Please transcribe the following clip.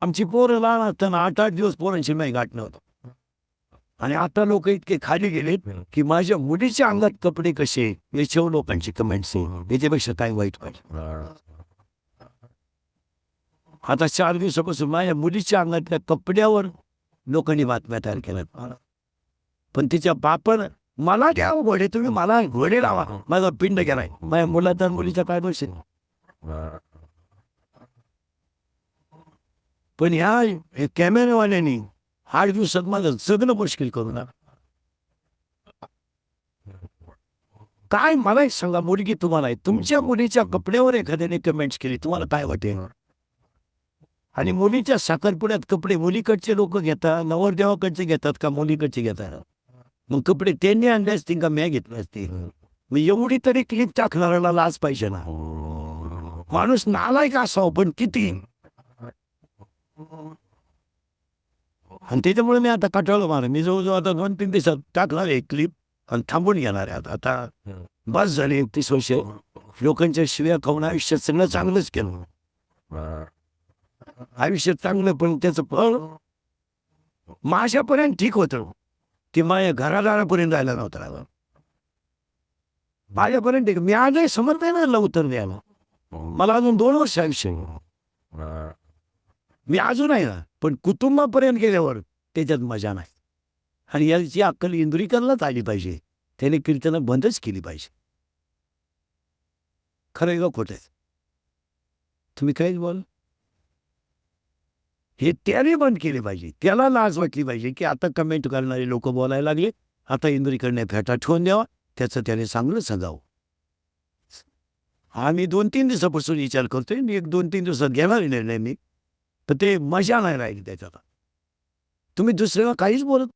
आमची पोरं लहान असताना 8-8 दिवस पोरांशी नाही गाठणं होतं. आणि आता लोक इतके खाली गेलेत की माझ्या मुलीच्या अंगात कपडे कसे याच्यावर लोकांची कमेंट्स आहे. याच्यापेक्षा काय वाईट पाहिजे. आता 4 दिवसापासून माझ्या मुलीच्या अंगातल्या कपड्यावर लोकांनी बातम्या तयार केल्या. पण तिच्या बापानं मला द्या घोडे, तुम्ही मला घोडे लावा, माझा पिंड गेलाय. माझ्या मुलाचा आणि मुलीचा काय दोष आहे. पण ह्या कॅमेरावाल्यांनी 8 दिवसात माझं जगणं मुश्किल करून टाकलं. काय मला एक सांगा, मुलगी तुम्हाला आहे, तुमच्या मुलीच्या कपड्यावर एखाद्याने कमेंट्स केली, तुम्हाला काय वाटेल. आणि मुलीच्या साखरपुड्यात कपडे मुलीकडचे लोक घेतात, नवरदेवाकडचे घेतात का मुलीकडचे घेतात. मग कपडे त्यांनी आणले असतील का मी घेतले असतील. मग एवढी तरी क्लिप टाकणाऱ्याला लाज पाहिजे ना. माणूस नालायक असावं पण किती. आणि त्याच्यामुळे मी आता कंटाळलो मार. मी जवळजवळ आता 2-3 दिवसात टाकणार आहे क्लिप आणि थांबून घेणार आहे. आता बस झाले 31 वर्ष लोकांच्या शिव्या खाऊन आयुष्यात सगळं चांगलंच केलं. आयुष्यात चांगलं पण त्याचं फळ माझ्यापर्यंत ठीक होतं. ते माझ्या घरादारापर्यंत जायला नव्हतं. माझ्यापर्यंत ठीक. मी आजही समर्थ आहे ना उत्तर द्यायला. मला अजून 2 वर्ष आयुष्य. मी अजून आहे ना, पण कुटुंबापर्यंत गेल्यावर त्याच्यात मजा नाही. आणि याची अक्कल इंद्रिकरलाच आली पाहिजे. त्याने कीर्तनं बंदच केली पाहिजे. खरं आहे का खोटं आहे. तुम्ही काहीच बोल. हे त्याने बंद केले पाहिजे. त्याला लाज वाटली पाहिजे की आता कमेंट करणारे लोक बोलायला लागले, आता इंद्रिकडने फेटा ठेवून द्यावा, त्याचं त्याने चांगलं सांगावं. आम्ही 2-3 दिवसापासून विचार करतोय. मी 1-2-3 दिवसात घेणार निर्णय मी. तर ते मजा नाही राहिली त्याच्यात. तुम्ही दुसऱ्याला काहीच बोलत